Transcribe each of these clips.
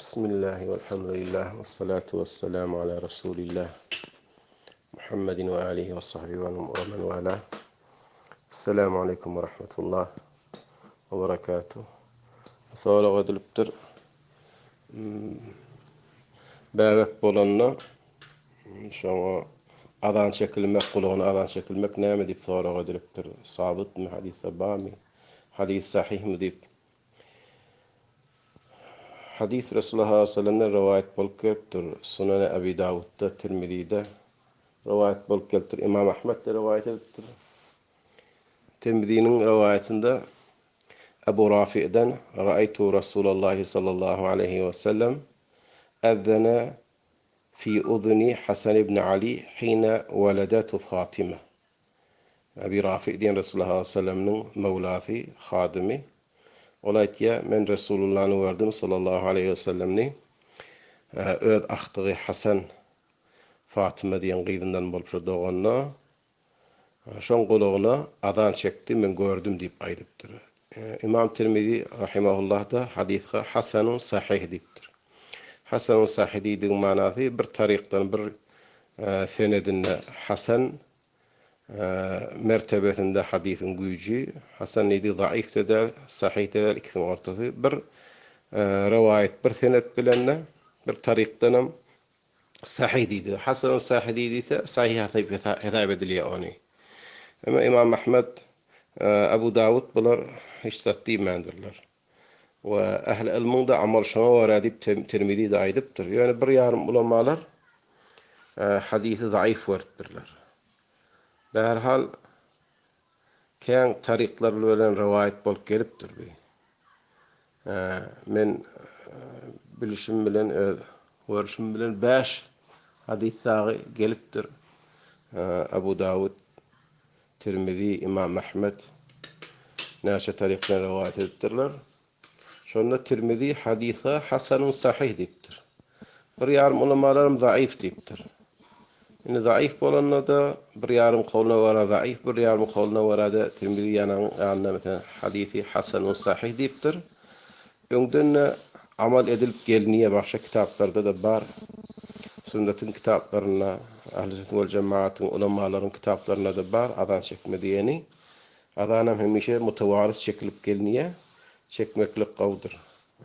بسم الله والحمد لله والصلاة والسلام على رسول الله محمد وآله وصحبه ومن والاه. السلام عليكم ورحمة الله وبركاته. Sonra ödülüptür. Bäbek bolanna şoňa adan çekilmek, kulağına adan çekilmek näme diýip sonra ödülüptür. Sabit mi hadise bami? Hadis sahih mi diýip. Hadis Resulullah sallallahu aleyhi ve sellem'den rivayet bolup gelipdir. Sunan Ebi Davud'da, Tirmizi'de rivayet bolup gelipdir. İmam Ahmed de rivayet ettir. Tirmizi'nin rivayetinde Ebu Rafi'den Ra'aytu Resulullah sallallahu aleyhi ve sellem ezzene fi udhni Hasan ibn Ali hina veledatu Fatıma. Ebu Rafi diyen Resulullah sallallahu aleyhi ve sellem'nin mevlası, hadimi. Olaytya men Resulullah'ı verdim sallallahu aleyhi ve sellem'ni öz ahtığı Hasan Fatıma diyen gıydıdan bolup doğanna şoň gulağına adan çekti men gördüm diýip aýdypdyr. İmam Tirmizi rahimahullah da hadisga hasanun sahih diýipdir. Hasanun sahih diýdiği manasy bir tarikdan bir senedinde hasan mertebesinde hadisin güýji, hasan nidi zaif de sahih de ikisinin ortasy bir rivayet bir senet bilen bir tarikdan sahih diýdi. Hasan sahih diýse sahih hesap edilýär ony. Ama İmam Ahmed, Ebu Davud bular hiç satdýmandylar. Ve ehl ilmiň da amal şoňa wara diýip Tirmizi de aýdypdyr. Yani bir ýarym ulamalar hadisi zaif beripdirler. Derhal kän tariklar bilen rivayet bolup gelipdir. Men bilişim bilen görüşüm bilen 5 hadis sagy gelipdir. Ebu Davud, Tirmizi, İmam Ahmed näçe tarikler rivayet ettirler. Şonda Tirmizi hadise hasanun sahih diýipdir. Bir ýarym ulamalarym zaif diýipdir. Indi zaif bolanlar da bir ýarym kowluna wara zaif, bir ýarym kowluna wara da Tirmizi ýanynda mesela hadisi hasanun sahih diýipdir. Öňden amal edilip gelniýe başga kitaplarda da bar. Sünnetin kitaplarına, Ahl-i Sünnet ve Cemaat'ın ulamaların kitaplarına da bar adan çekme diýeni. Adanam hemişe mutawaris çekilip gelniýe, çekmeklik gowdur.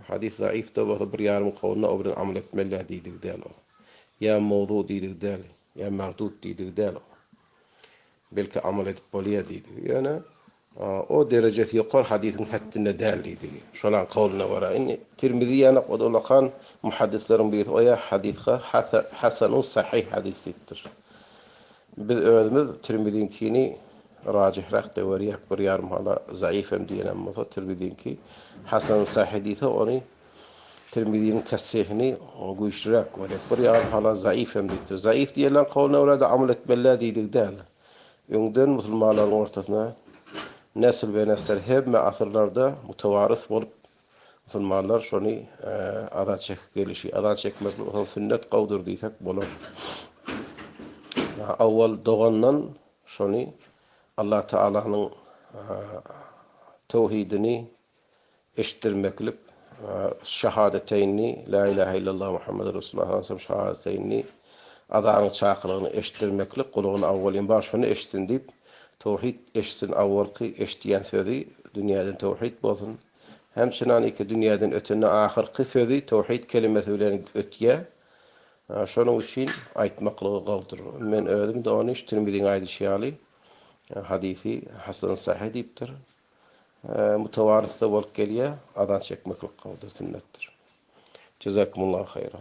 Hadis zaif da bir ýarym kowluna o bilen amal etmeli diýdik däl o. Ya mawdu diýdik däl, ya mardud diýdik däl o. Belki amal edip bolýar diýdik. Ýöne o derecesi ýokary hadisin hattynda däl diýdik. Şolan kowluna wara. Tirmizi ýana odulakan muhaddislerin bir oya hadisga hasanun sahih hadis diýipdir. Biz özümüz Tirmizinkini rajihrak da berýär, bir ýarym hala zaif hem diýenem bolsa Tirmizinki hasan sahih diýse ony Tirmiziň tasihini güýçlirak berýär. Bir ýarym hala zaif hem diýipdir. Zaif diýilen kowluna wara da amal etmeli diýdik däl. Öňden musulmanlaryň ortasyna nesil we nesel hep asyrlarda mutawaris bolup musulmanlar şonu adan çekip gelişi, adan çekmek sünnet gowdur diýsek bolar. Awwal doğandan şonu Allah Taala'nın tevhidini eşittirmeklik, şahadeteyni, la ilahe illallah Muhammed Resulullah sallallahu aleyhi ve sellem şahadeteyni adan çakylygyny eşittirmeklik, gulagyny awwalin bar şonu eşitsin diýip tevhid eşitsin awwalky eşitýän sözi dünýäden tevhid bolsun. Hemçinin iki dünýäden ötene ahirki sözi tevhid kelimesi bilen ötýär. Şonuň üçin aýtmaklygy gowdur. Men özüm de ony Tirmiziň aýdyşýaly hadisi hasan sahih diýipdir. Mutawaris bolup gelýär, adan çekmeklik gowdur, sünnetdir. Cezakumullahu hayran.